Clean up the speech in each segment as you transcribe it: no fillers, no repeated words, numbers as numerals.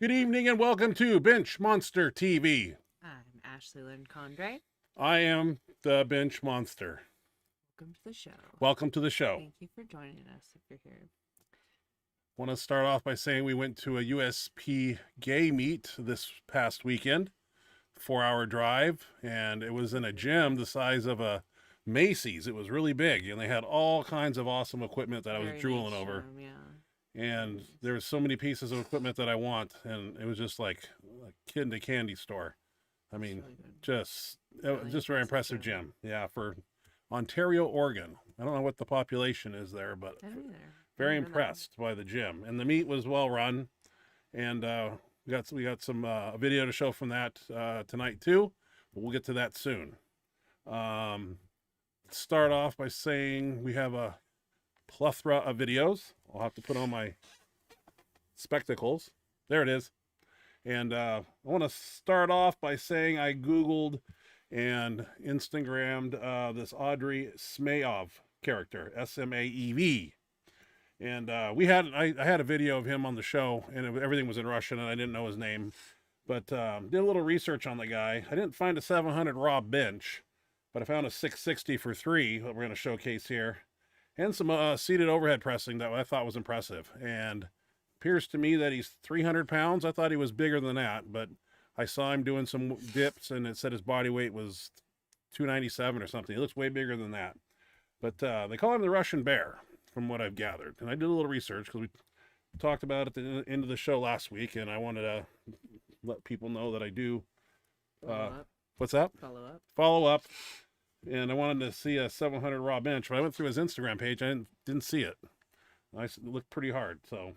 Good evening and welcome to Benchmonster TV. I'm Ashley Lynn Condre. I am the Bench Monster. Welcome to the show. Welcome to the show. Thank you for joining us if you're here. Want to start off by saying we went to a USP gay meet this past weekend, 4-hour drive, and it was in a gym the size of a Macy's. It was really big, and they had all kinds of awesome equipment that I was Very drooling nice over. room, yeah. And there was so many pieces of equipment that I want, and it was just like a kid in a candy store. I mean, Really good. just Really just very impressive impressive gym. Yeah, for Ontario, Oregon. I don't know what the population is there, but I don't either. very I don't know. impressed by the gym. And the meet was well run, and we got some video to show from that tonight too. But we'll get to that soon. Start off by saying we have a plethora of videos. I'll have to put on my spectacles. There it is. And I want to start off by saying I Googled and Instagrammed this Audrey Smayev character, S-M-A-E-V. And I had a video of him on the show, and everything was in Russian, and I didn't know his name. But did a little research on the guy. I didn't find a 700 raw bench, but I found a 660 for 3 that we're going to showcase here. And some seated overhead pressing that I thought was impressive. And appears to me that he's 300 pounds. I thought he was bigger than that, but I saw him doing some dips, and it said his body weight was 297 or something. He looks way bigger than that. But they call him the Russian Bear, from what I've gathered. And I did a little research because we talked about it at the end of the show last week, and I wanted to let people know that I do. Follow up. What's that? Follow up. Follow up. And I wanted to see a 700 raw bench, but I went through his Instagram page. I didn't see it. It looked pretty hard. So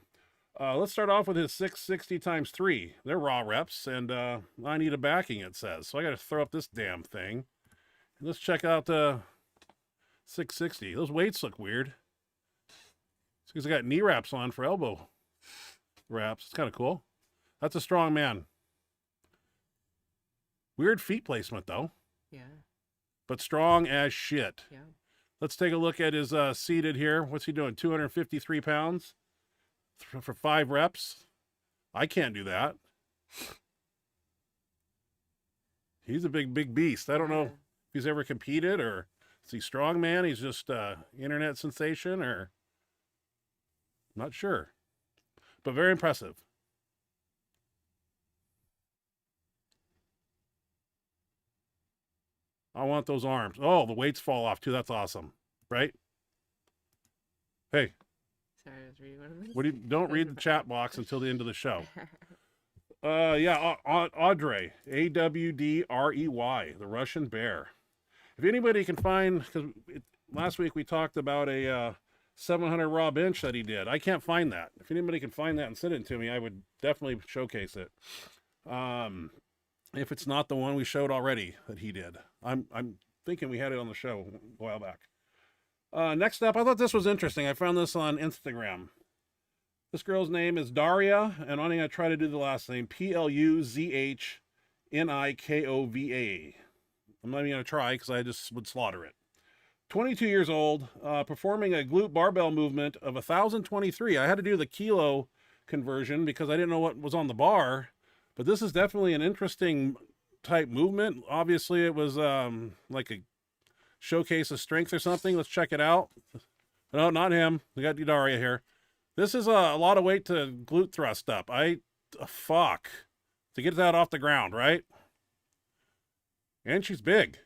let's start off with his 660 times 3. They're raw reps, and I need a backing, it says. So I got to throw up this damn thing. And let's check out the 660. Those weights look weird. It's because I got knee wraps on for elbow wraps. It's kind of cool. That's a strong man. Weird feet placement, though. Yeah. But strong as shit. Yeah. Let's take a look at his seated here. What's he doing? 253 pounds for 5 reps. I can't do that. He's a big beast. I don't know if he's ever competed, or is he strong man? He's just internet sensation, or not sure. But very impressive. I want those arms. Oh, the weights fall off too. That's awesome, right? Hey, Sorry, I was reading one of those. what do you, don't read the chat box until the end of the show. Yeah, Audrey, A-W-D-R-E-Y, the Russian Bear. If anybody can find, because last week we talked about a 700 raw bench that he did. I can't find that. If anybody can find that and send it to me, I would definitely showcase it. If it's not the one we showed already that he did. I'm thinking we had it on the show a while back. Next up, I thought this was interesting. I found this on Instagram. This girl's name is Daria, and I'm going to try to do the last name, P-L-U-Z-H-N-I-K-O-V-A. I'm not even going to try because I just would slaughter it. 22 years old, performing a glute barbell movement of 1,023. I had to do the kilo conversion because I didn't know what was on the bar. But this is definitely an interesting type movement. Obviously, it was like a showcase of strength or something. Let's check it out. No, not him. We got Daria here. This is a lot of weight to glute thrust up. Fuck. To get that off the ground, right? And she's big.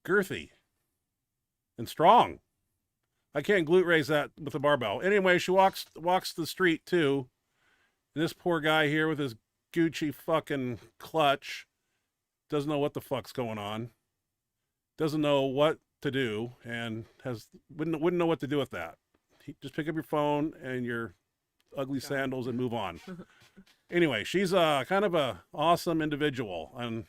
Girthy. And strong. I can't glute raise that with a barbell. Anyway, she walks the street too. This poor guy here with his Gucci fucking clutch doesn't know what the fuck's going on. Doesn't know what to do, and wouldn't know what to do with that. Just pick up your phone and your ugly sandals and move on. Anyway, she's kind of a awesome individual, and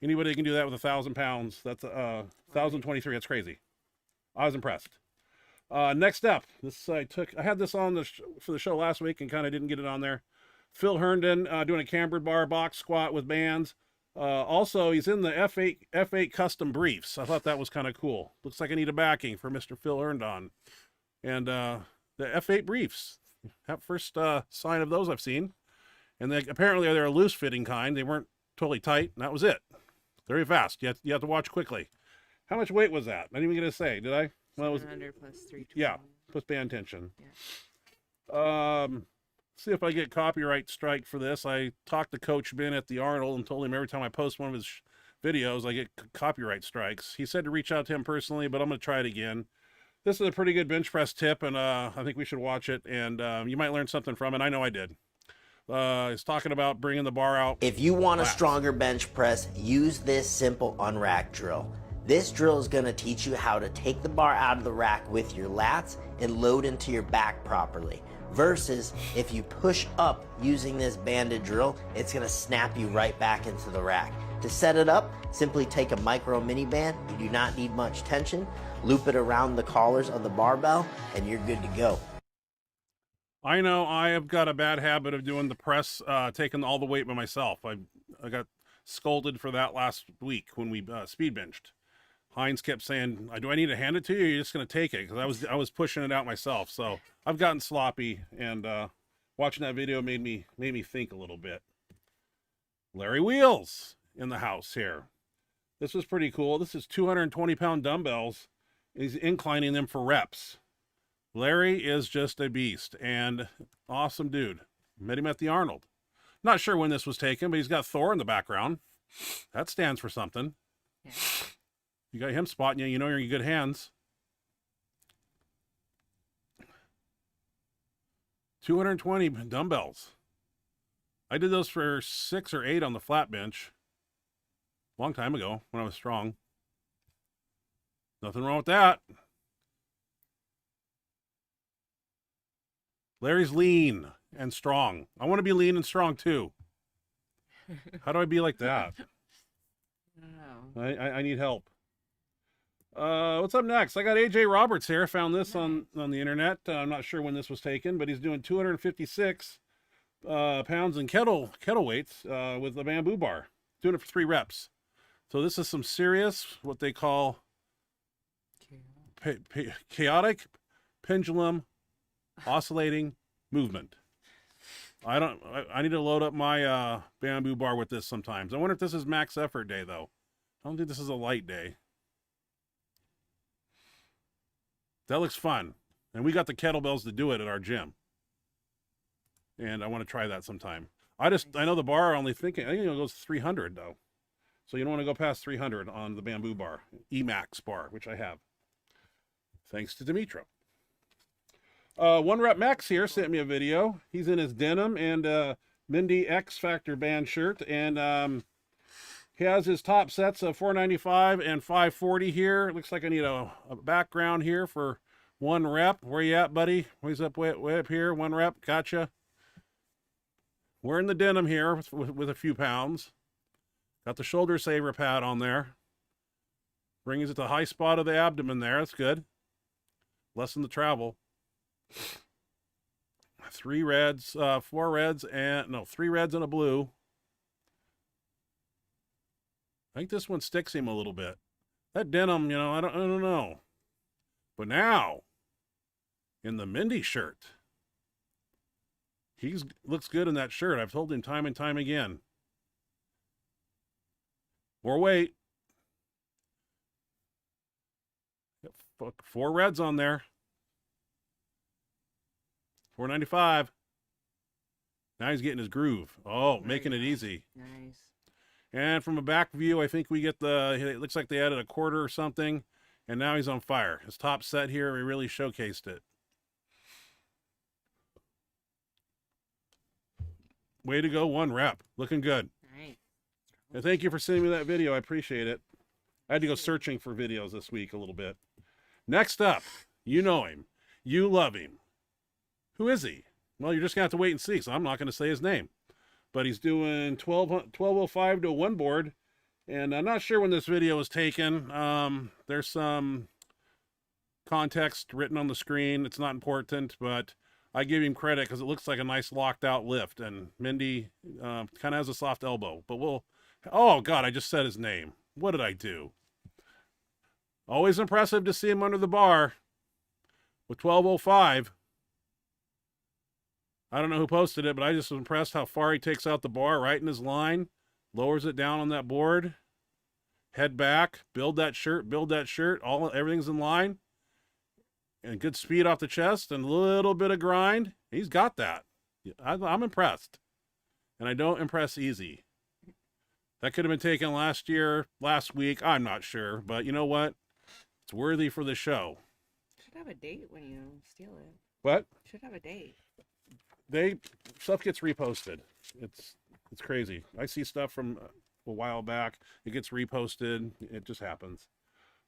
anybody can do that with 1,000 pounds. That's 1,023. That's crazy. I was impressed. Next up, I had this on for the show last week and kind of didn't get it on there. Phil Herndon doing a cambered bar box squat with bands. Also, he's in the F8 custom briefs. I thought that was kind of cool. Looks like I need a backing for Mr. Phil Herndon. And the F8 briefs. First sign of those I've seen. And apparently they're a loose fitting kind. They weren't totally tight, and that was it. Very fast. You have to watch quickly. How much weight was that? I didn't even get to say, did I? Well, it was 700 plus 320. yeah, plus band tension. Yeah. See if I get copyright strike for this. I talked to Coach Ben at the Arnold and told him every time I post one of his videos, I get copyright strikes. He said to reach out to him personally, but I'm going to try it again. This is a pretty good bench press tip, and I think we should watch it, and you might learn something from it. I know I did. He's talking about bringing the bar out. If you want a stronger bench press, use this simple unrack drill. This drill is going to teach you how to take the bar out of the rack with your lats and load into your back properly. Versus if you push up using this banded drill, it's going to snap you right back into the rack. To set it up, simply take a micro mini band. You do not need much tension. Loop it around the collars of the barbell and you're good to go. I know I have got a bad habit of doing the press, taking all the weight by myself. I got scolded for that last week when we speed benched. Heinz kept saying, "Do I need to hand it to you? Or you're just going to take it?" Because I was pushing it out myself. So I've gotten sloppy, and watching that video made me think a little bit. Larry Wheels in the house here. This was pretty cool. This is 220-pound dumbbells. He's inclining them for reps. Larry is just a beast and awesome dude. Met him at the Arnold. Not sure when this was taken, but he's got Thor in the background. That stands for something. Yeah. You got him spotting you, you know you're in good hands. 220 dumbbells. I did those for 6 or 8 on the flat bench. Long time ago when I was strong. Nothing wrong with that. Larry's lean and strong. I want to be lean and strong too. How do I be like that? I don't know. I need help. What's up next? I got AJ Roberts here. Found this on the internet. I'm not sure when this was taken, but he's doing 256 pounds in kettle weights with a bamboo bar. Doing it for 3 reps. So this is some serious, what they call chaotic pendulum oscillating movement. I need to load up my bamboo bar with this sometimes. I wonder if this is max effort day though. I don't think this is a light day. That looks fun. And we got the kettlebells to do it at our gym. And I want to try that sometime. I know the bar I think it goes 300 though. So you don't want to go past 300 on the bamboo bar, Emax bar, which I have. Thanks to Dimitro. One Rep Max here sent me a video. He's in his denim and Mindy X Factor band shirt, and he has his top sets of 495 and 540 here. It looks like I need a background here for 1 rep. Where you at, buddy? Way up here. 1 rep. Gotcha. Wearing the denim here with a few pounds. Got the shoulder saver pad on there. Brings it to the high spot of the abdomen there. That's good. Lessen the travel. 3 reds, 4 reds, and no, 3 reds and a blue. I think this one sticks him a little bit. That denim, I don't know. But now, in the Mindy shirt, he looks good in that shirt. I've told him time and time again. More weight. 4 reds on there. 495. Now he's getting his groove. Oh, making it easy. Nice. And from a back view, I think we get it looks like they added a quarter or something. And now he's on fire. His top set here, we really showcased it. Way to go, 1 rep. Looking good. Nice. And thank you for sending me that video. I appreciate it. I had to go searching for videos this week a little bit. Next up, you know him. You love him. Who is he? Well, you're just going to have to wait and see, so I'm not going to say his name. But he's doing 1205 to a 1 board. And I'm not sure when this video was taken. There's some context written on the screen. It's not important, but I give him credit because it looks like a nice locked out lift. And Mindy kind of has a soft elbow. But oh, God, I just said his name. What did I do? Always impressive to see him under the bar with 1205. I don't know who posted it, but I just was impressed how far he takes out the bar right in his line, lowers it down on that board, head back, build that shirt, everything's in line, and good speed off the chest and a little bit of grind. He's got that. I'm impressed, and I don't impress easy. That could have been taken last week, I'm not sure, but you know what? It's worthy for the show. Should have a date when you steal it. What? Should have a date. Stuff gets reposted. It's crazy. I see stuff from a while back. It gets reposted. It just happens.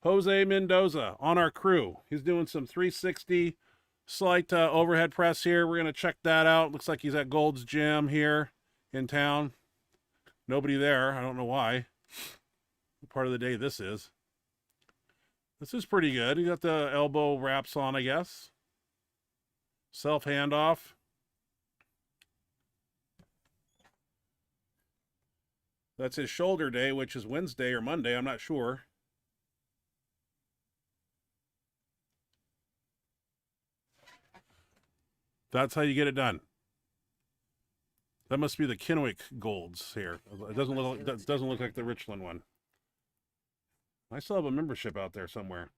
Jose Mendoza on our crew. He's doing some 360 slight overhead press here. We're going to check that out. Looks like he's at Gold's Gym here in town. Nobody there. I don't know why. What part of the day this is. This is pretty good. You got the elbow wraps on, I guess. Self handoff. That's his shoulder day, which is Wednesday or Monday. I'm not sure. That's how you get it done. That must be the Kennewick Golds here. It doesn't look like the Richland one. I still have a membership out there somewhere.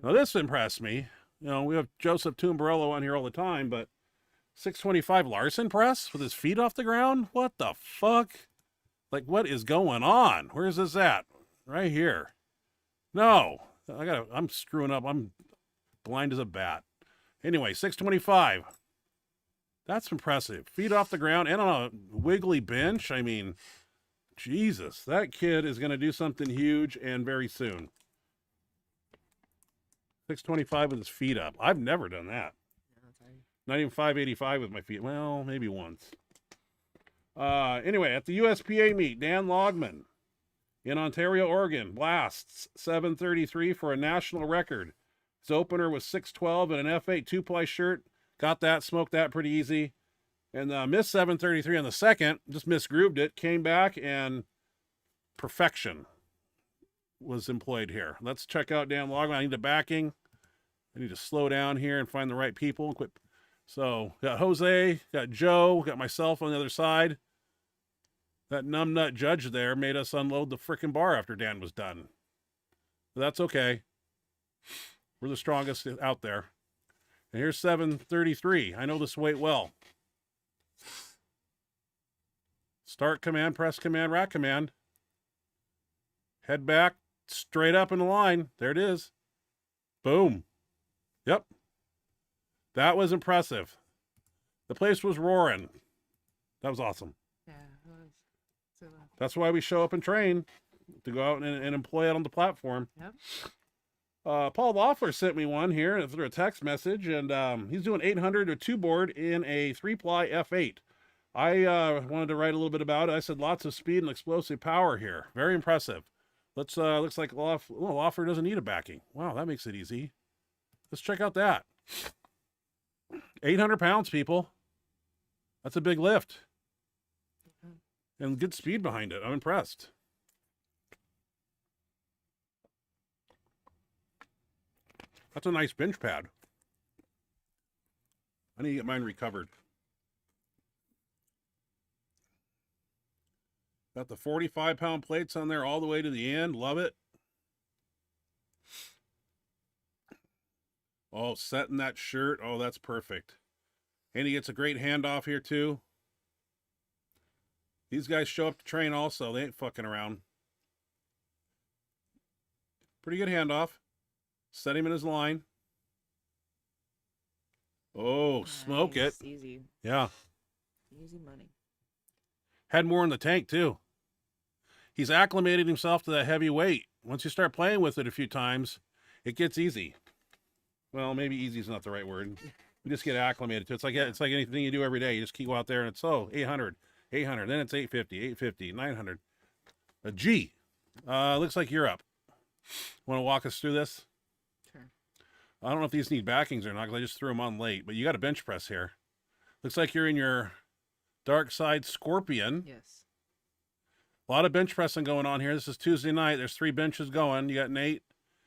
Now this impressed me. You know, we have Joseph Tumbarello on here all the time, but 625 Larson press with his feet off the ground? What the fuck? Like, what is going on? Where's this at? Right here. No. I'm screwing up. I'm blind as a bat. Anyway, 625. That's impressive. Feet off the ground and on a wiggly bench. I mean, Jesus, that kid is going to do something huge and very soon. 625 with his feet up. I've never done that. Not even 585 with my feet. Well, maybe once. Anyway, at the USPA meet, Dan Logman in Ontario, Oregon, blasts 733 for a national record. His opener was 612 in an F8 two-ply shirt. Got that, smoked that pretty easy. And missed 733 on the second, just misgrooved it, came back, and perfection was employed here. Let's check out Dan Logman. I need the backing. I need to slow down here and find the right people. Quit. So, got Jose, got Joe, got myself on the other side. That numbnut judge there made us unload the frickin' bar after Dan was done. But that's okay. We're the strongest out there. And here's 733. I know this weight well. Start command, press command, rack command. Head back, straight up in the line. There it is. Boom. Yep. That was impressive. The place was roaring. That was awesome. Yeah, it was. So, That's why we show up and train, to go out and employ it on the platform. yep. Paul Loeffler sent me one here through a text message, and he's doing 800 or two board in a 3-ply F8. I wanted to write a little bit about it. I said lots of speed and explosive power here. Very impressive. Looks like Loeffler doesn't need a backing. Wow, that makes it easy. Let's check out that. 800 pounds, people. That's a big lift. And good speed behind it. I'm impressed. That's a nice bench pad. I need to get mine recovered. Got the 45-pound plates on there all the way to the end. Love it. Oh, setting that shirt. Oh, that's perfect. And he gets a great handoff here, too. These guys show up to train also. They ain't fucking around. Pretty good handoff. Set him in his line. Oh, smoke it. Easy. Yeah. Easy money. Had more in the tank, too. He's acclimated himself to that heavy weight. Once you start playing with it a few times, it gets easy. Well, maybe easy is not the right word. You just get acclimated to it. It's like anything you do every day. You just keep out there and it's 800, then it's 850, 900. A G. Looks like you're up. Want to walk us through this? Sure. I don't know if these need backings or not because I just threw them on late, but you got a bench press here. Looks like you're in your Dark Side Scorpion. Yes. A lot of bench pressing going on here. This is Tuesday night. There's 3 benches going. You got Nate,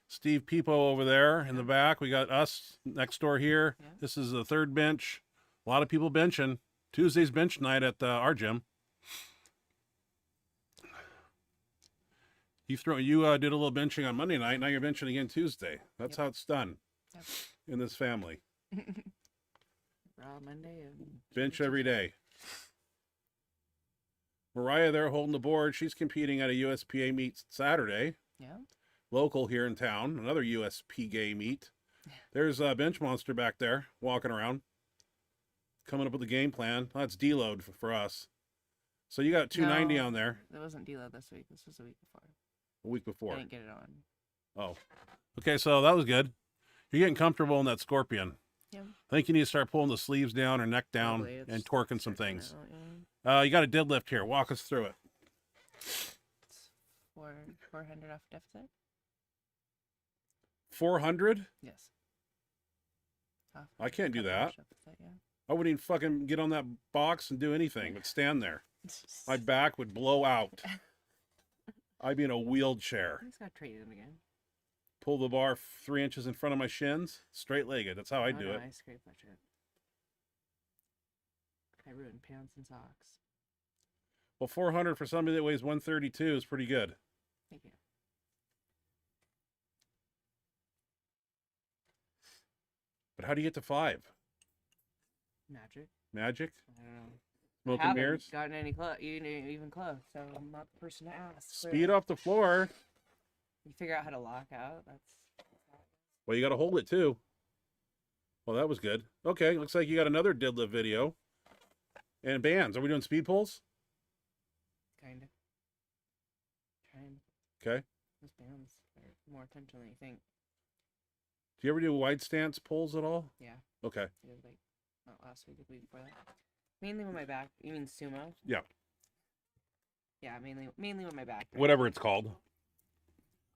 Steve Peepo over there in the back. We got us next door here. Yeah. This is the 3rd bench. A A lot of people benching. Tuesday's bench night at our gym. You did a little benching on Monday night. Now you're benching again Tuesday. That's how it's done Yep. in this family. Raw Monday and Bench every day. Mariah there holding the board. She's competing at a USPA meet Saturday. Yeah. Local here in town. Another USPA meet. There's Benchmonster back there walking around. Coming up with the game plan. That's deload for us. So you got 290 No, on there. That wasn't deload this week. This was the week before. A week before. I didn't get it on. Oh. Okay, so that was good. You're getting comfortable in that Scorpion. Yeah. I think you need to start pulling the sleeves down or neck down Probably. It's and torquing some stretching things. out, yeah. You got a deadlift here. Walk us through it. It's 400 off deficit. 400? Yes. I can't do Couple that. deficit, yeah. I wouldn't even fucking get on that box and do anything but stand there. My back would blow out. I'd be in a wheelchair. I just gotta trade them again. Pull the bar 3 inches in front of my shins, straight legged. That's how I do no, it. I scrape that shit. I ruined pants and socks. Well, 400 for somebody that weighs 132 is pretty good. Thank you. But how do you get to 5? Magic. Magic? I don't know. Smoke and Haven't mirrors? gotten any even close, so I'm not the person to ask. Speed off the floor. You figure out how to lock out. That's Well, you got to hold it too. Well, that was good. Okay, looks like you got another deadlift video. And bands. Are we doing speed pulls? kind of. Trying. Okay. Those bands are more attention than you think. Do you ever do wide stance pulls at all? Yeah. Okay. I did like not last week, the week before that. Mainly with my back. You mean sumo? Yeah. Yeah, mainly with my back. Whatever it's called.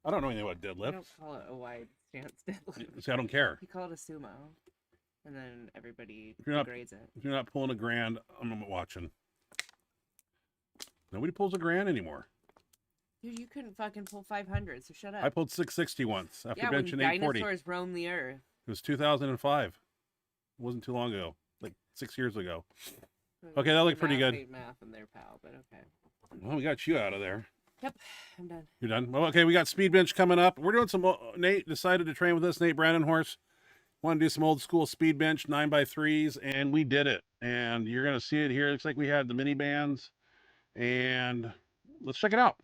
I don't know anything about You deadlift. don't call it a wide stance deadlift. See, I don't care. You call it a sumo, and then everybody If you're not- degrades it. If you're not pulling a grand, I'm not watching. Nobody pulls a grand anymore. Dude, you couldn't fucking pull 500, so shut up. I pulled 660 once after yeah, when benching 840. dinosaurs roamed the earth. It was 2005. It wasn't too long ago. Like 6 years ago. Okay, that looked pretty good. Ain't math in there, pal, but okay. Well, we got you out of there. Yep, I'm done. You're done? Well, okay, we got speed bench coming up. We're doing some, Nate decided to train with us, Nate Brandenhorst. Want to do some old school speed bench 9x3s, and we did it. And you're going to see it here. It looks like we had the mini bands. And let's check it out.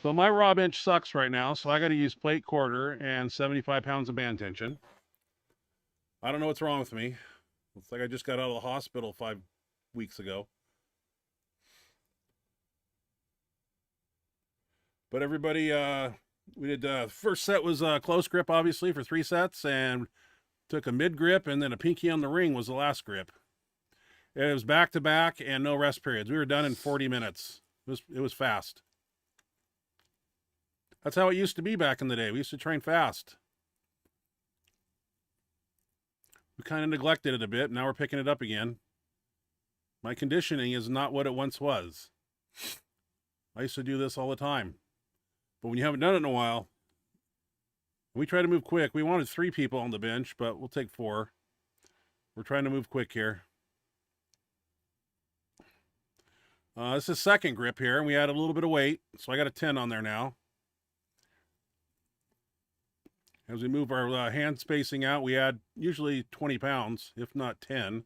So my raw bench sucks right now, so I got to use plate quarter and 75 pounds of band tension. I don't know what's wrong with me. Looks like I just got out of the hospital 5 weeks ago. But everybody, we did, first set was close grip, obviously, for 3 sets, and took a mid grip, and then a pinky on the ring was the last grip. It was back to back and no rest periods. We were done in 40 minutes. It was fast. That's how it used to be back in the day. We used to train fast. We kind of neglected it a bit. Now we're picking it up again. My conditioning is not what it once was. I used to do this all the time. But when you haven't done it in a while, we try to move quick. We wanted 3 people on the bench, but we'll take 4. We're trying to move quick here. This is second grip here, and we added a little bit of weight. So I got a 10 on there now. As we move our hand spacing out, we add usually 20 pounds, if not 10.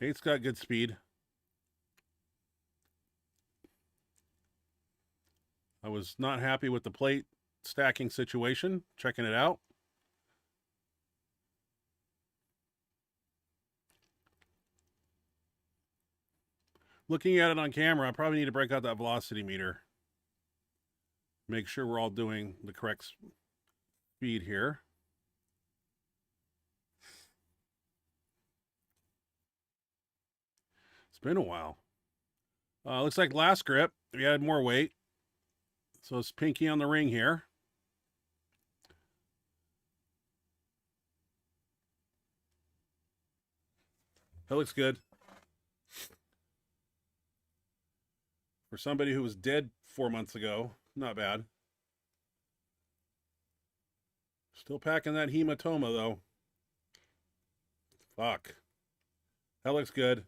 Nate's got good speed. I was not happy with the plate stacking situation, checking it out. Looking at it on camera, I probably need to break out that velocity meter. Make sure we're all doing the correct speed here. It's been a while. Looks like last grip, we added more weight. So it's pinky on the ring here. That looks good. For somebody who was dead 4 months ago, not bad. Still packing that hematoma, though. Fuck. That looks good.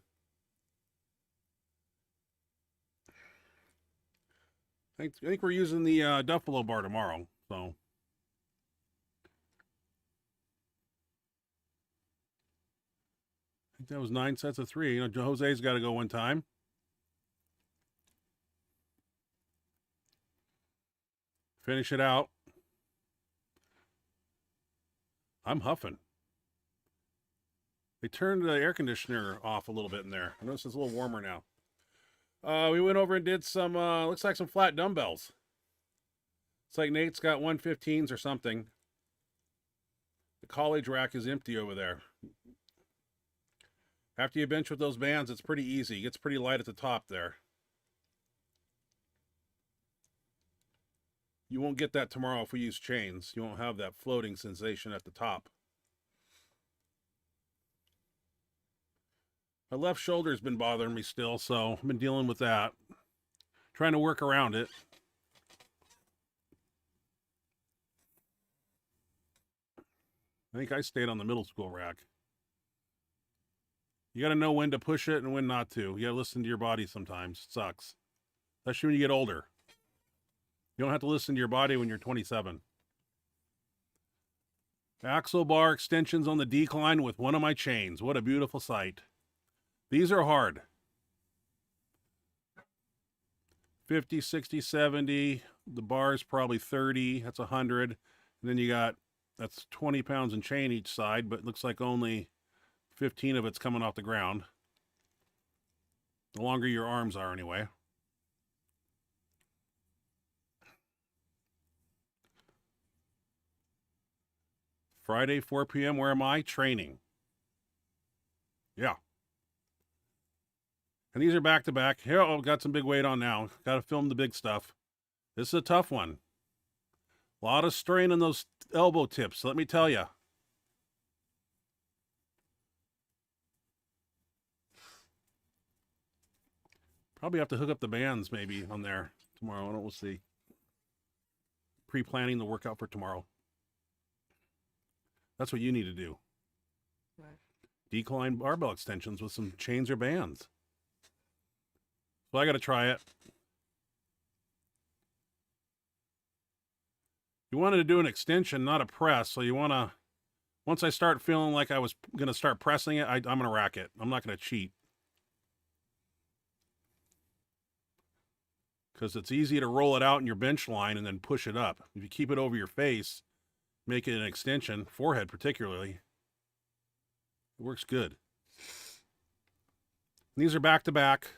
I think we're using the Duffalo bar tomorrow, so. I think that was 9 sets of 3. You know, Jose's got to go one time. Finish it out. I'm huffing. They turned the air conditioner off a little bit in there. I notice it's a little warmer now. We went over and did some, looks like some flat dumbbells. It's like Nate's got 115s or something. The college rack is empty over there. After you bench with those bands, it's pretty easy. It gets pretty light at the top there. You won't get that tomorrow if we use chains. You won't have that floating sensation at the top. My left shoulder's been bothering me still, so I've been dealing with that. Trying to work around it. I think I stayed on the middle school rack. You got to know when to push it and when not to. You got to listen to your body sometimes. It sucks. Especially when you get older. You don't have to listen to your body when you're 27. Axle bar extensions on the decline with one of my chains. What a beautiful sight. These are hard. 50, 60, 70. The bar is probably 30. That's 100. And then you got, that's 20 pounds in chain each side, but it looks like only 15 of it's coming off the ground. The longer your arms are anyway. Friday, 4 p.m. Where am I? Training. Yeah. And these are back to back. Here, oh, got some big weight on now. Got to film the big stuff. This is a tough one. A lot of strain on those elbow tips, let me tell you. Probably have to hook up the bands maybe on there tomorrow. I don't, we'll see. Pre-planning the workout for tomorrow. That's what you need to do. What? Decline barbell extensions with some chains or bands. So I got to try it. You wanted to do an extension, not a press. So you want to, once I start feeling like I was going to start pressing it, I'm going to rack it. I'm not going to cheat. Because it's easy to roll it out in your bench line and then push it up. If you keep it over your face, make it an extension, forehead particularly, it works good. And these are back to back.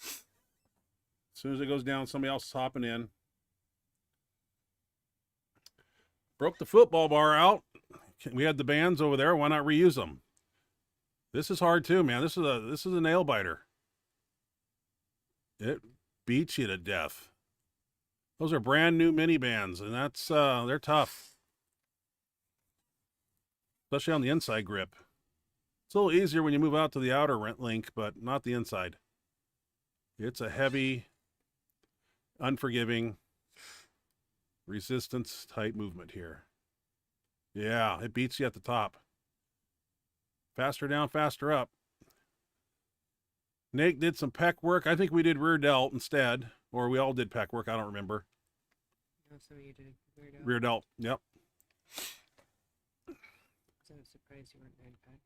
As soon as it goes down, somebody else is hopping in. Broke the football bar out. We had the bands over there. Why not reuse them? This is hard too, man. This is a nail biter. It beats you to death. Those are brand new mini bands, and that's they're tough. Especially on the inside grip. It's a little easier when you move out to the outer link, but not the inside. It's a heavy, unforgiving, resistance type movement here. Yeah, it beats you at the top. Faster down, faster up. Nate did some pec work. I think we did rear delt instead, or we all did pec work. I don't remember. No, so you did rear delt. Rear delt, yep. So I'm surprised you weren't doing pec.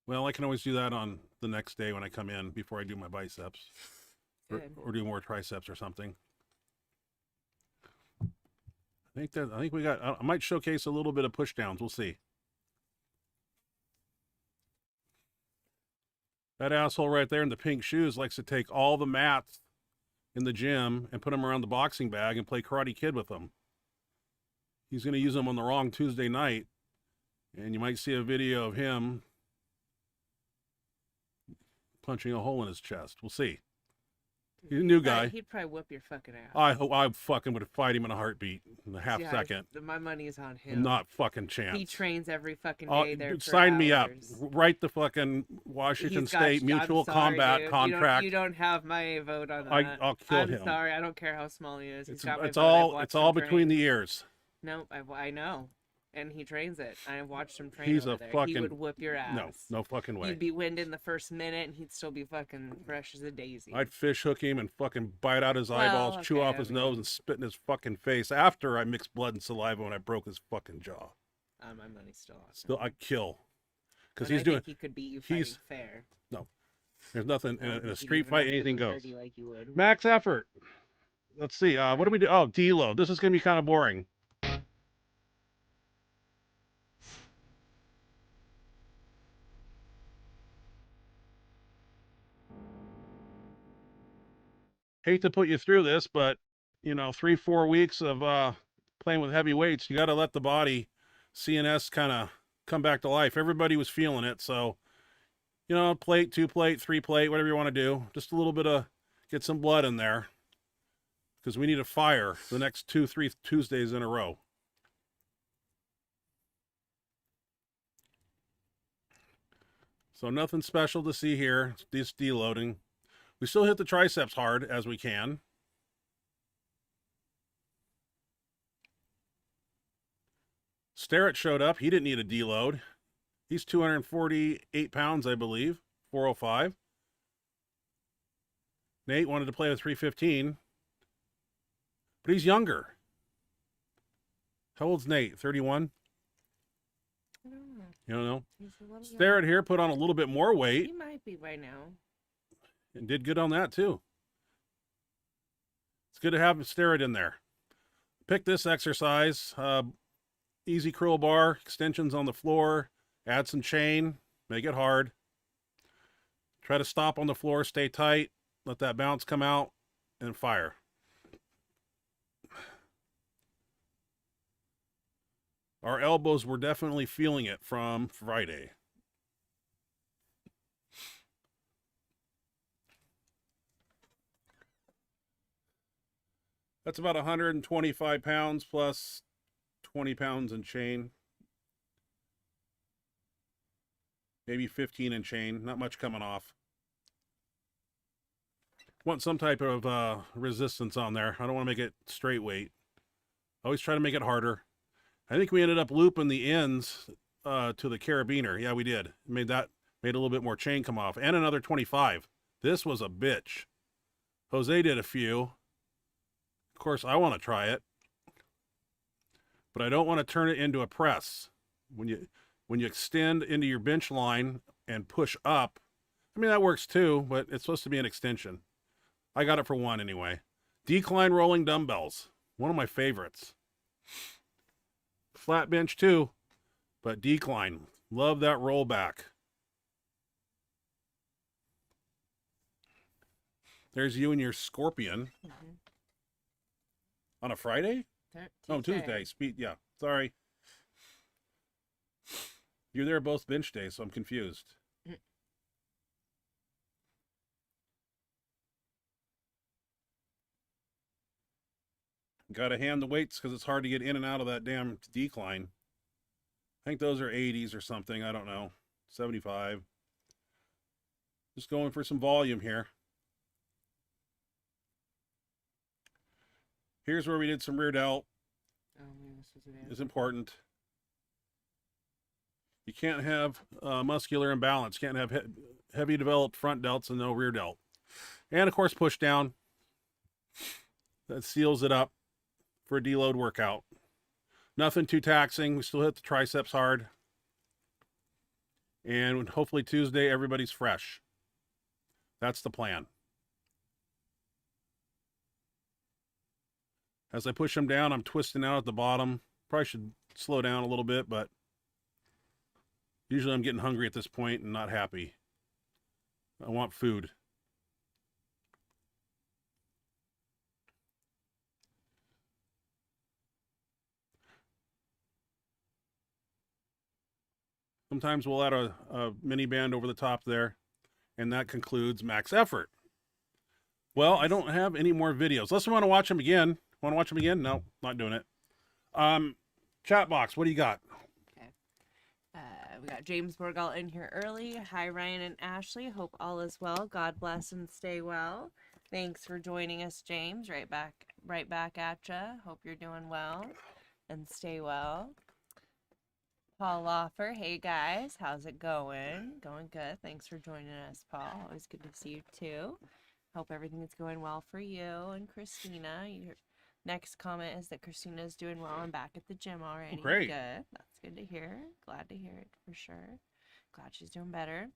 Well, I can always do that on the next day when I come in before I do my biceps. Or do more triceps or something. I think we got, I might showcase a little bit of push downs. We'll see. That asshole right there in the pink shoes likes to take all the mats in the gym and put them around the boxing bag and play Karate Kid with them. He's going to use them on the wrong Tuesday night. And you might see a video of him punching a hole in his chest. We'll see. He's a new guy. He'd probably whip your fucking ass. I fucking would fight him in a heartbeat in a half Yeah, second. my money is on him. Not fucking chance. He trains every fucking day there for sign me up. hours. Write the fucking Washington He's got- State I'm Mutual sorry, Combat dude. contract. You don't have my vote on that. I'll kill I'm him. sorry. I don't care how small he is. He's got my It's vote. I've all watched it's all him between train. the ears. No, I know. And he trains it. I watched him train He's over a there. fucking He would whip your ass. No fucking way. You'd be winded the first minute, and he'd still be fucking fresh as a daisy. I'd fish hook him and fucking bite out his eyeballs, chew okay, off his nose, and spit in his fucking face after I mixed blood and saliva when I broke his fucking jaw. My money's still on him. Still, I'd kill. Because And he's I doing. think he could beat you fighting he's- fair. No. There's nothing I in don't a think he'd street even fight, have to anything go goes. dirty like you would. Max effort. Let's see. What do we do? Oh, deload. This is going to be kind of boring. Hate to put you through this, but 3-4 weeks of playing with heavy weights, you got to let the body CNS kind of come back to life. Everybody was feeling it, so plate, 2 plate, 3 plate, whatever you want to do. Just a little bit of get some blood in there because we need a fire the next 2-3 Tuesdays in a row. So nothing special to see here. Just deloading. We still hit the triceps hard as we can. Starrett showed up. He didn't need a deload. He's 248 pounds, I believe. 405. Nate wanted to play with 315. But he's younger. How old's Nate? 31? I don't know. You don't know? He's a little Starrett here put on a little bit more young. weight. He might be by now. And did good on that too. It's good to have Starrett in there. Pick this exercise. Easy curl bar, extensions on the floor, add some chain, make it hard. Try to stop on the floor, stay tight, let that bounce come out, and fire. Our elbows were definitely feeling it from Friday. That's about 125 pounds plus 20 pounds in chain. Maybe 15 in chain. Not much coming off. Want some type of resistance on there. I don't want to make it straight weight. Always try to make it harder. I think we ended up looping the ends to the carabiner. Yeah, we did. Made a little bit more chain come off. And another 25. This was a bitch. Jose did a few. Of course, I want to try it. But I don't want to turn it into a press. When you extend into your bench line and push up, I mean, that works too, but it's supposed to be an extension. I got it for one anyway. Decline rolling dumbbells. One of my favorites. Flat bench too, but decline. Love that rollback. There's you and your scorpion. Mm-hmm. On a Friday? Oh, Tuesday. Yeah. Sorry. You're there both bench days, so I'm confused. Got to hand the weights because it's hard to get in and out of that damn decline. I think those are 80s or something. I don't know. 75. Just going for some volume here. Here's where we did some rear delt. Is important. You can't have muscular imbalance. You can't have heavy developed front delts and no rear delt. And of course, push down. That seals it up for a deload workout. Nothing too taxing. We still hit the triceps hard. And hopefully Tuesday, everybody's fresh. That's the plan. As I push them down, I'm twisting out at the bottom. Probably should slow down a little bit, but usually I'm getting hungry at this point and not happy. I want food. Sometimes we'll add a mini band over the top there, and that concludes max effort. Well, I don't have any more videos. Unless you want to watch them again. Want to watch them again? No, not doing it. Chat box, what do you got? Okay. We got James Borgall in here early. Hi, Ryan and Ashley. Hope all is well. God bless and stay well. Thanks for joining us, James. Right back at ya. Hope you're doing well and stay well. Paul Loffer, hey guys, how's it going? Going good. Thanks for joining us, Paul. Always good to see you too. Hope everything's going well for you and Christina. Your next comment is that Christina's doing well and back at the gym already. Great. Good. That's good to hear. Glad to hear it for sure. Glad she's doing better.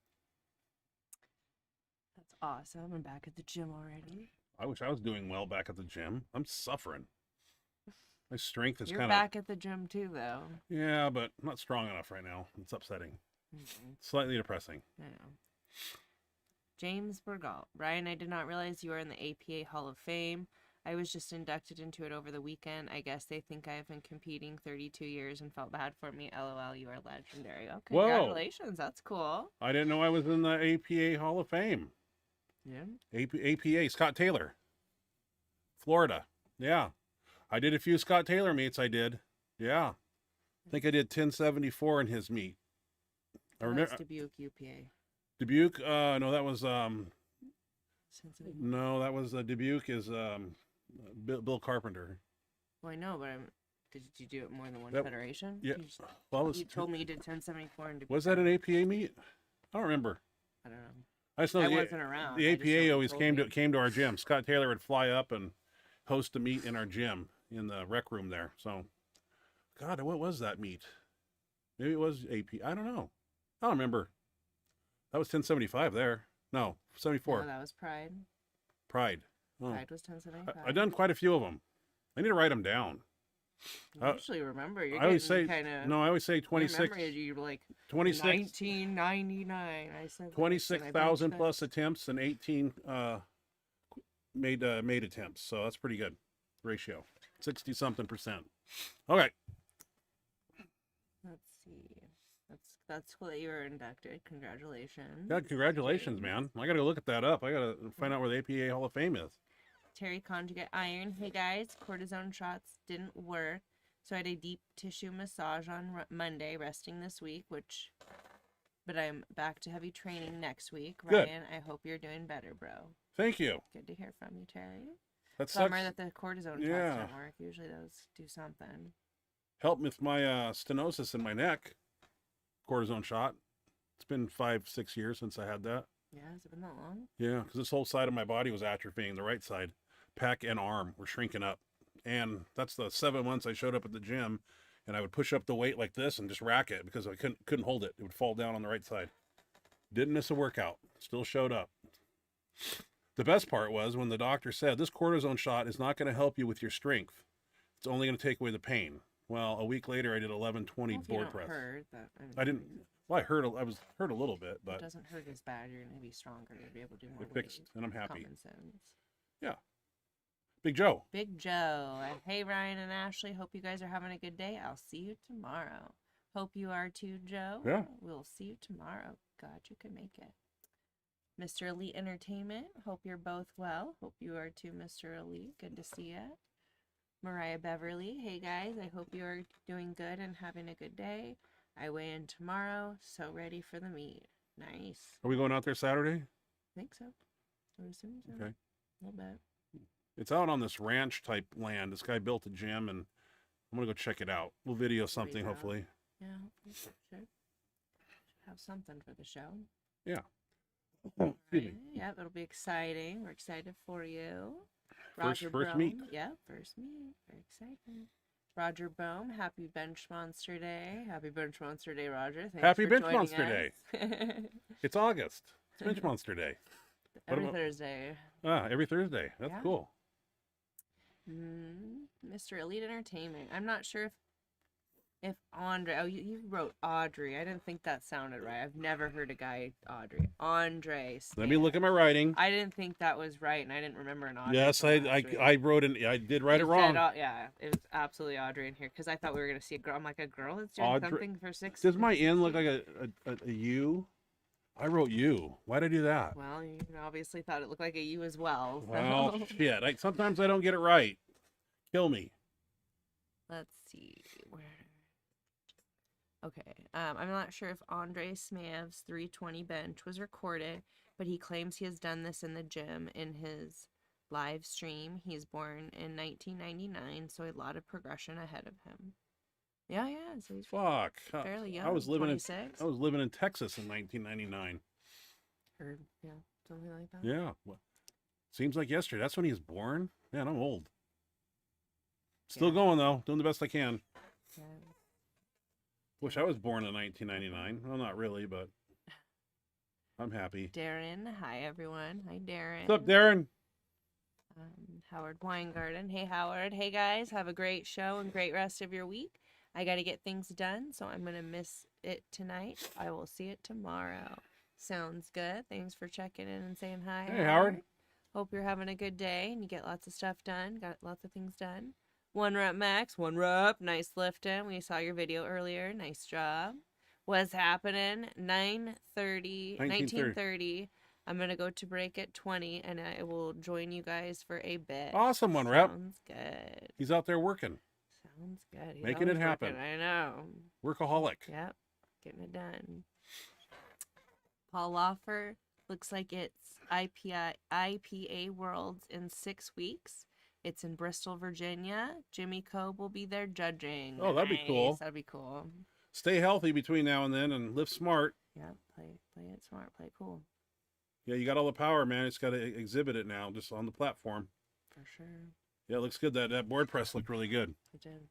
That's awesome. I'm back at the gym already. I wish I was doing well back at the gym. I'm suffering. My strength is You're kind of... back at the gym too, though. Yeah, but I'm not strong enough right now. It's upsetting. Mm-hmm. Slightly depressing. I know. James Borgall. Ryan, I did not realize you are in the APA Hall of Fame. I was just inducted into it over the weekend. I guess they think I have been competing 32 years and felt bad for me. LOL, you are legendary. Oh, congratulations. That's cool. I didn't know I was in the APA Hall of Fame. Yeah. APA, Scott Taylor. Florida. Yeah. I did a few Scott Taylor meets, I did. Yeah. I think I did 1074 in his meet. I remember... That's Dubuque, UPA. Dubuque? No, that was... Cincinnati. No, that was Dubuque is Bill Carpenter. Well, I know, but did you do it more than one That- federation? yeah. You, just- Well, you told me you did 1074 in Dubuque. Was that an APA meet? I don't remember. I don't know. I just know I the, wasn't around. the I just know APA you always told came me. to our gym. Scott Taylor would fly up and host a meet in our gym in the rec room there. So, God, what was that meet? Maybe it was AP. I don't know. I don't remember. That was 1075 there. No, 74. No, that was Pride. Pride. Oh. Pride was 1075. I've done quite a few of them. I need to write them down. You usually remember. You're I always say kind of. no. I always say 26. You're like 26. 1999. I said that, 26,000 and I plus attempts and 18 made attempts. So that's pretty good ratio. 60 something percent. Okay. Let's see. That's cool that you were inducted. Congratulations. God, congratulations, man. I got to look at that up. I got to find out where the APA Hall of Fame is. Terry Conjugate Iron. Hey guys, cortisone shots didn't work, so I had a deep tissue massage on Monday, resting this week, but I'm back to heavy training next week. Good. Ryan, I hope you're doing better, bro. Thank you. Good to hear from you, Terry. That sucks. Bummer that the cortisone shots Yeah. don't work. Usually those do something. Helped with my stenosis in my neck. Cortisone shot. It's been 5-6 years since I had that. Yeah, has it been that long? Yeah, because this whole side of my body was atrophying. The right side, pec and arm, were shrinking up. And that's the 7 months I showed up at the gym, and I would push up the weight like this and just rack it because I couldn't hold it. It would fall down on the right side. Didn't miss a workout. Still showed up. The best part was when the doctor said, this cortisone shot is not going to help you with your strength. It's only going to take away the pain. Well, a week later, I did 1120 board press. Hurt, that, I didn't. Well, I was hurt a little bit, It but doesn't hurt as bad. You're going to be stronger. You'll be able to do more it fixed, weight. and I'm happy. Common sense. Big Joe. Big Joe. Hey, Ryan and Ashley. Hope you guys are having a good day. I'll see you tomorrow. Hope you are too, Joe. Yeah. We'll see you tomorrow. God, you can make it. Mr. Elite Entertainment. Hope you're both well. Hope you are too, Mr. Elite. Good to see you. Mariah Beverly. Hey, guys. I hope you are doing good and having a good day. I weigh in tomorrow, so ready for the meet. Nice. Are we going out there Saturday? I think so. I would assume so. Okay. A little bit. It's out on this ranch type land. This guy built a gym, and I'm gonna go check it out. We'll video something, Video. hopefully. Yeah, hopefully so. Should have something for the show. Yeah. All Excuse me. right. Yep, it'll be exciting. We're excited for you. First Brome. meet. Yeah, first meet. Very exciting. Roger Bohm, happy Benchmonster Day. Happy Benchmonster Day, Roger. Thanks Happy for Benchmonster joining Day. us. It's August. It's Benchmonster Day. Every about- Thursday. Every Thursday. That's Yeah. cool. Mr. Elite Entertainment. I'm not sure if Andre. Oh, you wrote Audrey. I didn't think that sounded right. I've never heard a guy Audrey. Andre. Let me look at my writing. I didn't think that was right, and I didn't remember an Audrey. Yes, from I last week. wrote it. I did write it It wrong. said, yeah, it was absolutely Audrey in here because I thought we were gonna see a girl. I'm like, a girl that's doing Audrey- something for 6. Does my N look like a U? I wrote you. Why'd I do that? Well, you obviously thought it looked like a U as well. So. Well, shit. Sometimes I don't get it right. Kill me. Let's see where. Okay, I'm not sure if Andre Smav's 320 bench was recorded, but he claims he has done this in the gym in his live stream. He's born in 1999, so a lot of progression ahead of him. Yeah, so he's Fuck. fairly young. I was living 26. in Texas in 1999. Or, yeah, something like that. Yeah. Well, seems like yesterday. That's when he was born. Man, I'm old. Still Yeah. going though. Doing the best I can. Yeah. Wish I was born in 1999. Well, not really, but I'm happy. Darren, hi everyone. Hi Darren. What's up, Darren? Howard Weingarten. Hey Howard. Hey guys, have a great show and great rest of your week. I got to get things done, so I'm going to miss it tonight. I will see it tomorrow. Sounds good. Thanks for checking in and saying hi. Hey, Howard. Hope you're having a good day and you get lots of stuff done. Got lots of things done. 1 rep max, 1 rep. Nice lifting. We saw your video earlier. Nice job. What's happening? 19:30. I'm going to go to break at 20 and I will join you guys for a bit. Awesome, 1 rep. Sounds good. He's out there working. Sounds good. He's Making it always happen. working. I know. Workaholic. Yep. Getting it done. Paul Lawfer, looks like it's IPA Worlds in 6 weeks. It's in Bristol, Virginia. Jimmy Cobe will be there judging. Oh, that'd be cool. Nice. That'd be cool. Stay healthy between now and then and live smart. Yep. Play it smart. Play it cool. Yeah, you got all the power, man. It's got to exhibit it now, just on the platform. For sure. Yeah, it looks good. That board press looked really good. It did.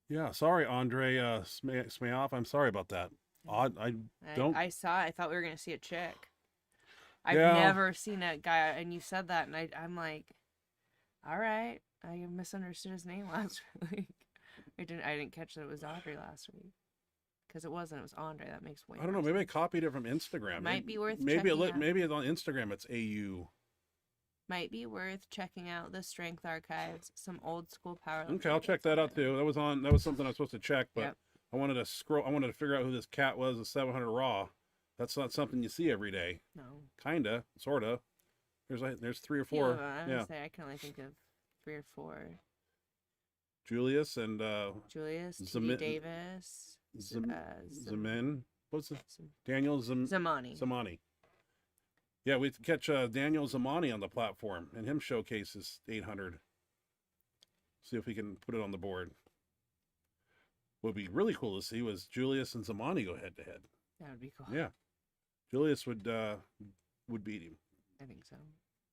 Yeah, sorry, Andre Smayoff. I'm sorry about that. Odd. I don't. I thought we were gonna see a chick. I've Yeah. never seen a guy, and you said that, and I'm like, all right. I misunderstood his name last week. I didn't catch that it was Audrey last week. Because it wasn't. It was Andre. That makes way. I don't know. more Maybe I sense. could it from Instagram. Might be worth maybe checking out. maybe on Instagram it's AU. Might be worth checking out the Strength Archives. Some old school powerlifting. Okay, I'll check that out too. That was something I was supposed to check, but Yep. I wanted to scroll. I wanted to figure out who this cat was. The 700 Raw. That's not something you see every day. No. Kinda, sorta. There's 3 or Yeah, 4. but I Yeah. would say I can only think of 3 or 4. Julius and Julius, Zami- T.D. Davis, Zemin. What's the Zam- Daniel Zamani. Zamani. Yeah, we catch Daniel Zamani on the platform and him showcase his 800. See if we can put it on the board. What would be really cool to see was Julius and Zamani go head to head. That would be cool. Yeah, Julius would beat him. I think so.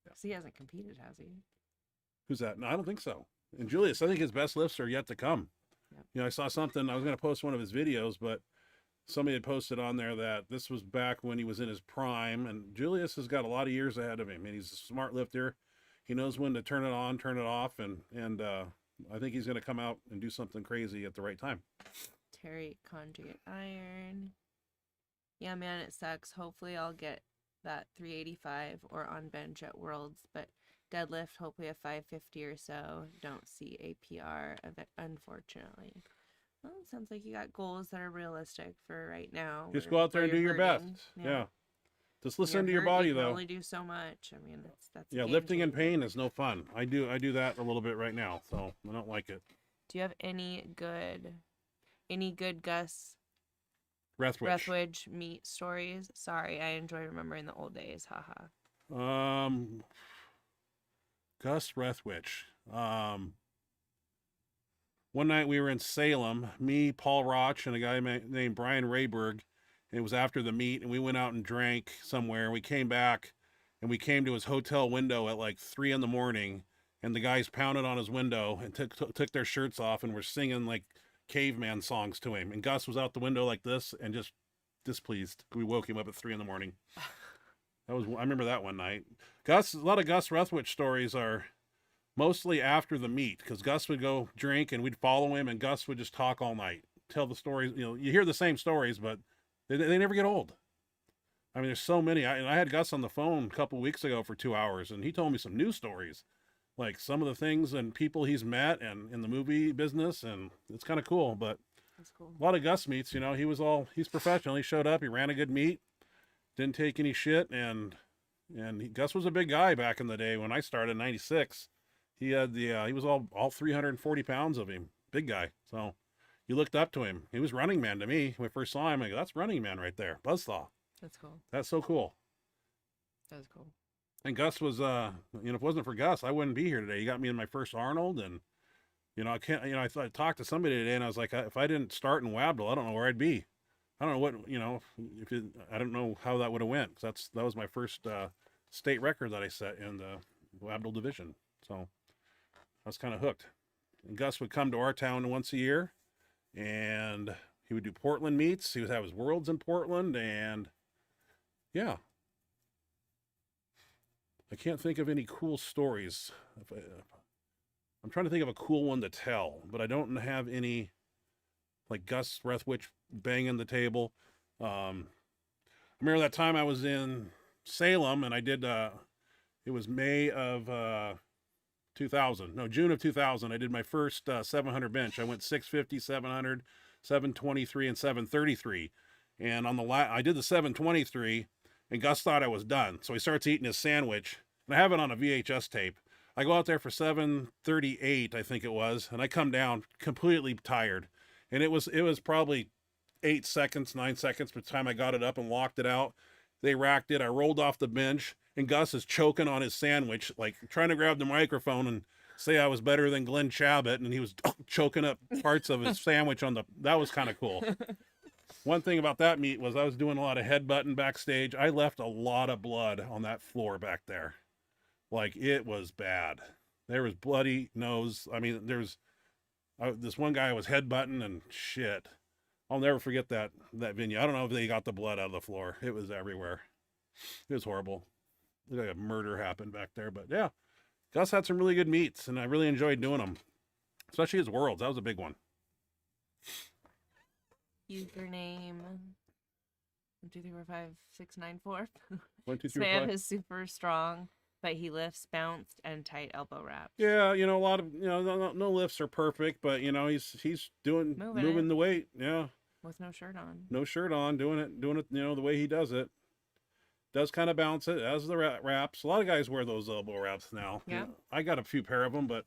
'Cause he hasn't competed, has he? Who's that? No, I don't think so. And Julius, I think his best lifts are yet to come. Yep. You know, I saw something. I was going to post one of his videos, but somebody had posted on there that this was back when he was in his prime. And Julius has got a lot of years ahead of him. And he's a smart lifter. He knows when to turn it on, turn it off, and I think he's going to come out and do something crazy at the right time. Terry Conjugate Iron. Yeah, man, it sucks. Hopefully I'll get that 385 or on bench at Worlds, but deadlift, hopefully a 550 or so. Don't see a PR of it, unfortunately. Well, it sounds like you got goals that are realistic for right now. Just where- go out there where and do you're your hurting. best. Yeah. Just listen to You're your hurt, body, you can though. only do so much. I mean, that's a Yeah, game lifting in changer. pain is no fun. I do that a little bit right now, so I don't like it. Do you have any good Gus Breathwitch. Breathwidge meat stories? Sorry, I enjoy remembering the old days. Haha. Gus Breathwitch. One night we were in Salem, me, Paul Roch, and a guy named Brian Rayberg. And it was after the meet, and we went out and drank somewhere. And we came back, and we came to his hotel window at like 3 a.m. And the guys pounded on his window and took their shirts off and were singing like caveman songs to him. And Gus was out the window like this and just displeased. We woke him up at 3 a.m. I remember that one night. A lot of Gus Breathwitch stories are mostly after the meet, because Gus would go drink and we'd follow him, and Gus would just talk all night, tell the stories. You know, you hear the same stories, but they never get old. I mean, there's so many. I had Gus on the phone a couple weeks ago for 2 hours, and he told me some news stories, like some of the things and people he's met and in the movie business, and it's kind of cool. But That's cool. a lot of Gus meets, you know, he's professional. He showed up, he ran a good meet, didn't take any shit, and Gus was a big guy back in the day when I started in '96. He had he was all 340 pounds of him, big guy. So you looked up to him. He was Running Man to me when I first saw him. I go, that's Running Man right there, Buzzsaw. That's cool. That's so cool. That was cool. And Gus was, if it wasn't for Gus, I wouldn't be here today. He got me in my first Arnold, and I can't, I talked to somebody today, and I was like, if I didn't start in Wabdell, I don't know where I'd be. I don't know what, I don't know how that would have went. 'Cause that was my first state record that I set in the Wabdell division. So I was kind of hooked. And Gus would come to our town once a year, and he would do Portland meets. He would have his worlds in Portland, and yeah. I can't think of any cool stories. I'm trying to think of a cool one to tell, but I don't have any, like Gus Rethwich banging the table. I remember that time I was in Salem, and I did, it was May of 2000. No, June of 2000. I did my first 700 bench. I went 650, 700, 723, and 733. And on the I did the 723, and Gus thought I was done. So he starts eating his sandwich, and I have it on a VHS tape. I go out there for 738, I think it was, and I come down completely tired. And it was probably 8 seconds, 9 seconds by the time I got it up and walked it out. They racked it. I rolled off the bench, and Gus is choking on his sandwich, like trying to grab the microphone and say I was better than Glenn Chabot, and he was choking up parts of his sandwich that was kind of cool. One thing about that meet was I was doing a lot of headbutting backstage. I left a lot of blood on that floor back there. Like, it was bad. There was bloody nose. I mean, this one guy was headbutting, and shit. I'll never forget that venue. I don't know if they got the blood out of the floor. It was everywhere. It was horrible. It looked like a murder happened back there. But yeah, Gus had some really good meets, and I really enjoyed doing them. Especially his Worlds. That was a big one. Username 1, 2, 3, 4, 5, 6, 9, 4. 1, 2, 3, This man 5. is super strong, but he lifts bounced and tight elbow wraps. Yeah, a lot of no lifts are perfect, but he's moving the weight. Yeah, with no shirt on. No shirt on, doing it the way he does it. Does kind of bounce it as the wraps. A lot of guys wear those elbow wraps now. Yeah. I got a few pair of them, but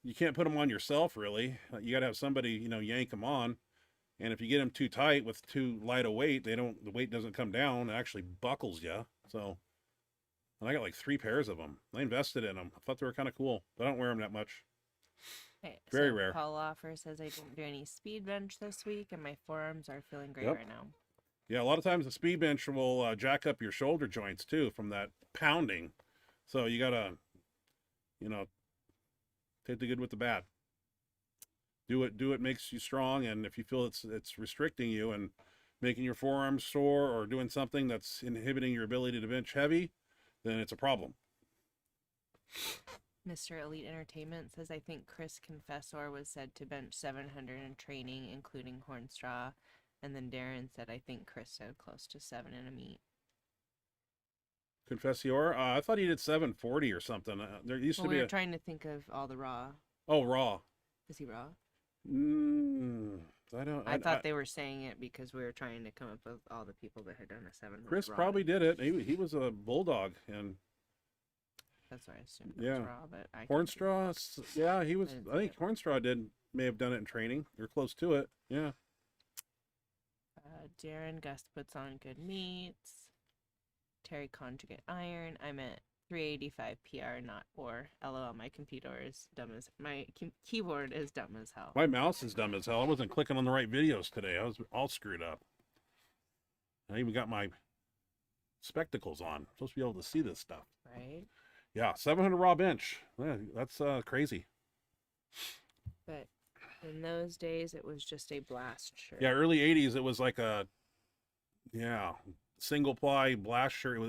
you can't put them on yourself really. You got to have somebody yank them on. And if you get them too tight with too light a weight, the weight doesn't come down. It actually buckles you. So, and I got like 3 pairs of them. I invested in them. I thought they were kind of cool, but I don't wear them that much. Okay, Very rare. Paul Offer says I didn't do any speed bench this week, and my forearms are feeling great Yep. right now. Yeah, a lot of times the speed bench will jack up your shoulder joints too from that pounding. So you gotta, take the good with the bad. Do it makes you strong, and if you feel it's restricting you and making your forearms sore or doing something that's inhibiting your ability to bench heavy, then it's a problem. Mr. Elite Entertainment says I think Chris Confessor was said to bench 700 in training, including Hornstraw, and then Darren said I think Chris said close to 7 in a meet. Confessor, I thought he did 740 or something. There used to be. We were trying to think of all the raw. Oh, raw. Is he raw? I thought they were saying it because we were trying to come up with all the people that had done a 700. Chris raw. probably did it. He was a bulldog, and that's what I assumed. It was raw, but Hornstraw. Yeah, he was. I think Hornstraw may have done it in training. They're close to it. Yeah. Darren Gus puts on good meats. Terry conjugate iron. I'm at 385 PR, not or. LOL, my computer is dumb as my keyboard is dumb as hell. My mouse is dumb as hell. I wasn't clicking on the right videos today. I was all screwed up. I even got my spectacles on. I'm supposed to be able to see this stuff. Right. Yeah, 700 raw bench. Yeah, that's crazy. But in those days, it was just a blast shirt. Yeah, early 80s, it was like a single ply blast shirt.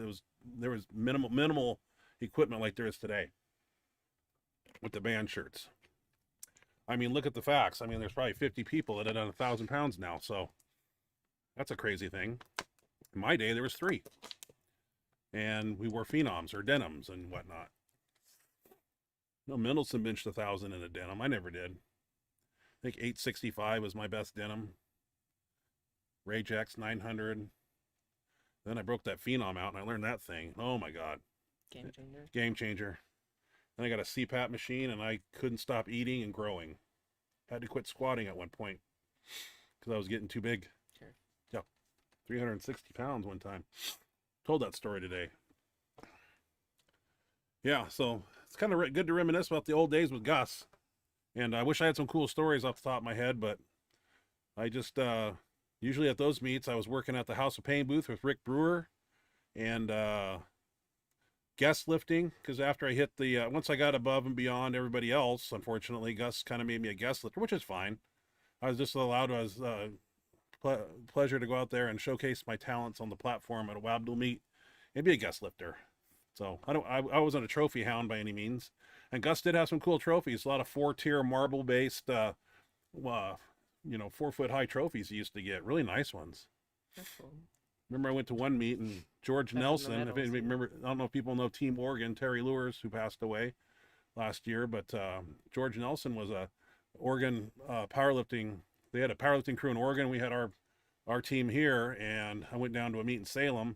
There was minimal equipment like there is today with the band shirts. I mean, look at the facts. I mean, there's probably 50 people that have done 1,000 pounds now, so that's a crazy thing. In my day, there was 3. And we wore phenoms or denims and whatnot. No, Mendelson benched 1,000 in a denim. I never did. I think 865 was my best denim. Ragex 900. Then I broke that phenom out and I learned that thing. Oh my God. Game changer. Game changer. Then I got a CPAP machine and I couldn't stop eating and growing. Had to quit squatting at one point because I was getting too big. Sure. Yeah. 360 pounds one time. Told that story today. Yeah, so it's kind of good to reminisce about the old days with Gus. And I wish I had some cool stories off the top of my head, but I just, usually at those meets, I was working at the House of Pain booth with Rick Brewer and guest lifting, because after I hit the, once I got above and beyond everybody else, unfortunately, Gus kind of made me a guest lifter, which is fine. I was just allowed, pleasure to go out there and showcase my talents on the platform at a WABDL meet and be a guest lifter. So I wasn't a trophy hound by any means. And Gus did have some cool trophies, a lot of 4-tier marble-based, 4-foot high trophies he used to get, really nice ones. That's cool. Remember I went to one meet and George Nelson, if anybody remember, I don't know if people know Team Oregon, Terry Lewis, who passed away last year, but George Nelson was a Oregon powerlifting. They had a powerlifting crew in Oregon. We had our team here, and I went down to a meet in Salem,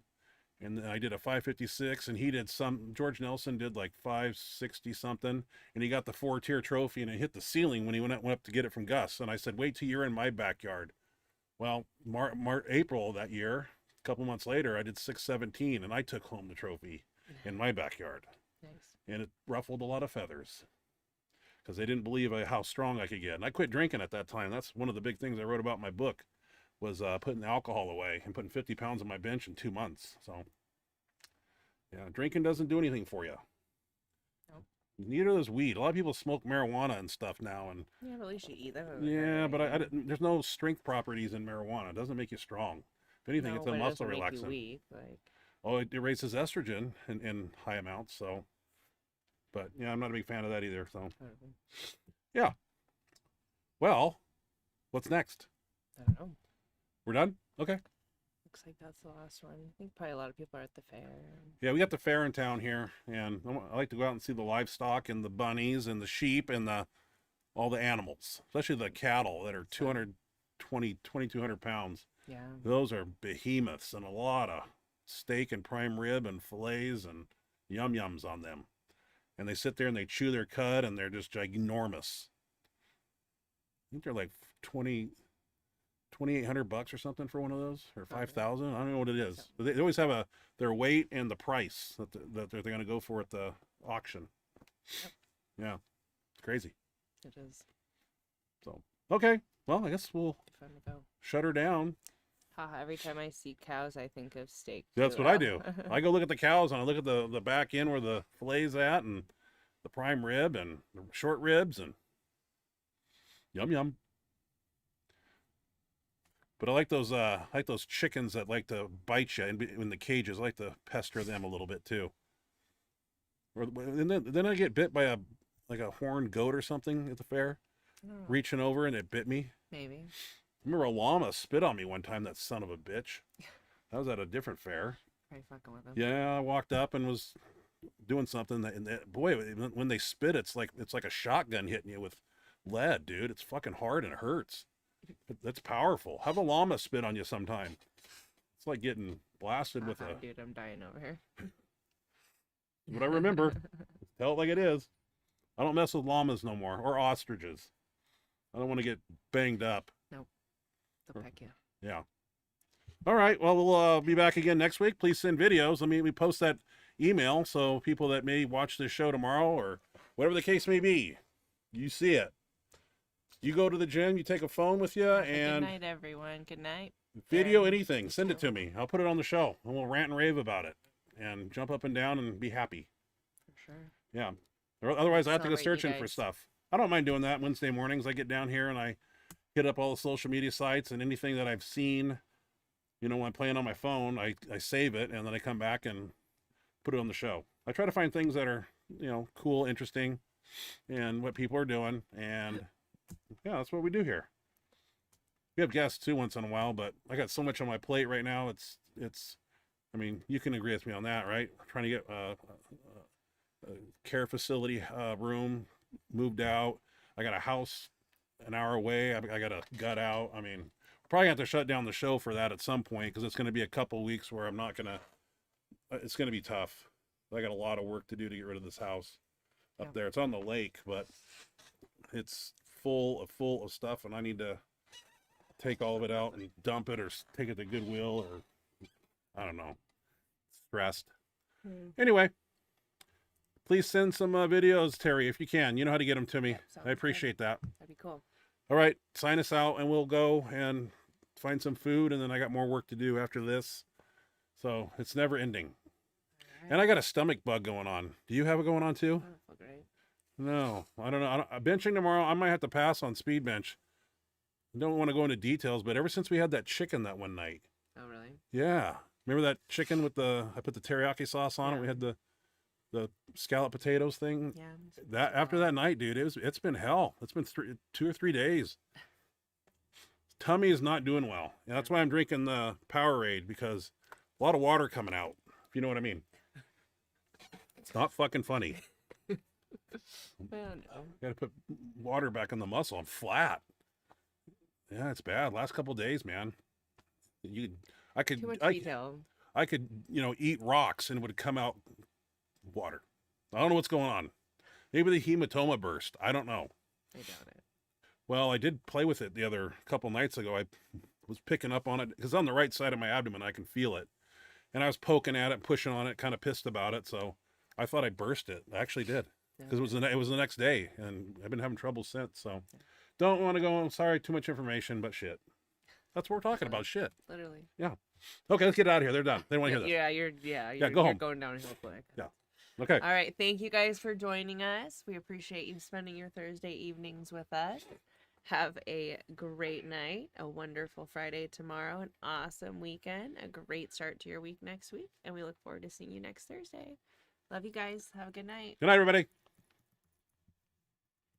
and I did a 556, and he did George Nelson did like 560 something, and he got the 4-tier trophy, and it hit the ceiling when he went up to get it from Gus. And I said, wait till you're in my backyard. Well, April that year, a couple months later, I did 617, and I took home the trophy in my backyard. Nice. And it ruffled a lot of feathers because they didn't believe how strong I could get. And I quit drinking at that time. That's one of the big things I wrote about in my book, was putting the alcohol away and putting 50 pounds on my bench in 2 months. So, yeah, drinking doesn't do anything for you. Nope. Neither does weed. A lot of people smoke marijuana and stuff now. And Yeah, but at least you eat them. yeah, but there's no strength properties in marijuana. It doesn't make you strong. If anything, it's a muscle relaxant. Weak, like... Oh, it raises estrogen in high amounts. So, but yeah, I'm not a big fan of that either. So, yeah. Well, what's next? I don't know. We're done? Okay. Looks like that's the last one. I think probably a lot of people are at the fair. Yeah, we got the fair in town here, and I like to go out and see the livestock and the bunnies and the sheep and all the animals, especially the cattle that are 2,200 pounds. Yeah. Those are behemoths, and a lot of steak and prime rib and fillets and yum-yums on them. And they sit there and they chew their cud, and they're just ginormous. I think they're like $2,800 or something for one of those, or 5,000. I don't know what it is, but they always have their weight and the price that they're going to go for at the auction. Yep. Yeah, it's crazy. It is. So okay, well, I guess we'll Fun to go. shut her down. Haha, every time I see cows, I think of steak. That's what I do. I go look at the cows and I look at the back end where the fillet's at, and the prime rib and the short ribs, and yum yum. But I like those chickens that like to bite you in the cages. I like to pester them a little bit too. And then I get bit by a horned goat or something at the fair, reaching over, and it bit me. Maybe. I remember a llama spit on me one time, that son of a bitch. That was at a different fair. Probably fucking with them. Yeah, I walked up and was doing something, and boy, when they spit, it's like a shotgun hitting you with lead, dude. It's fucking hard and it hurts. That's powerful. Have a llama spit on you sometime. It's like getting blasted with a... Dude, I'm dying over here. What I remember. Tell it like it is. I don't mess with llamas no more, or ostriches. I don't want to get banged up. Nope. They'll peck you. Yeah. All right. Well, we'll be back again next week. Please send videos. I mean, we post that email, so people that may watch this show tomorrow or whatever the case may be, you see it. You go to the gym, you take a phone with you, and good night, everyone. Good night. video, anything, send it to me. I'll put it on the show, and we'll rant and rave about it, and jump up and down and be happy. For sure. Yeah. Or otherwise, I have to go Celebrate you searching for guys. stuff. I don't mind doing that Wednesday mornings. I get down here and I hit up all the social media sites, and anything that I've seen, when I'm playing on my phone, I save it, and then I come back and put it on the show. I try to find things that are, cool, interesting, and what people are doing, and yeah, that's what we do here. We have guests too once in a while, but I got so much on my plate right now. It's I mean, you can agree with me on that, right? I'm trying to get a care facility room moved out. I got a house an hour away. I got to gut out. I mean, Probably have to shut down the show for that at some point because it's going to be a couple weeks where I'm not going to. It's going to be tough. I got a lot of work to do to get rid of this house up there. It's on the lake, but it's full of stuff, and I need to take all of it out and dump it or take it to Goodwill or I don't know. Stressed. Anyway, please send some videos, Terry, if you can. You know how to get them to me. I appreciate that. That'd be cool. All right, sign us out, and we'll go and find some food, and then I got more work to do after this. So it's never ending. Right. And I got a stomach bug going on. Do you have it going on too? Oh, feel great. No, I don't know. Benching tomorrow, I might have to pass on speed bench. I don't want to go into details, but ever since we had that chicken that one night. Oh, really? Yeah. Remember that chicken with I put the teriyaki sauce on it? We had the scallop potatoes thing. Yeah. That after that night, dude, it's been hell. It's been 2 or 3 days. Tummy is not doing well. And that's why I'm drinking the Powerade, because a lot of water coming out, if you know what I mean. It's not fucking funny. Man, Got to put water back in the muscle. I'm flat. Yeah, it's bad. Last couple of days, man. I could too much detail. I could, eat rocks and it would come out water. I don't know what's going on. Maybe the hematoma burst. I don't know. I doubt it. Well, I did play with it the other couple nights ago. I was picking up on it because on the right side of my abdomen, I can feel it. And I was poking at it, pushing on it, kind of pissed about it. So I thought I burst it. I actually did, because it was the next day, and I've been having trouble since. So don't want to go. I'm sorry, too much information, but shit. That's what we're talking about. Shit. Literally. Yeah. Okay, let's get out of here. They're done. They don't want to hear this. You're go home. going downhill quick. Yeah. Okay. All right. Thank you guys for joining us. We appreciate you spending your Thursday evenings with us. Have a great night, a wonderful Friday tomorrow, an awesome weekend, a great start to your week next week, and we look forward to seeing you next Thursday. Love you guys. Have a good night. Good night, everybody.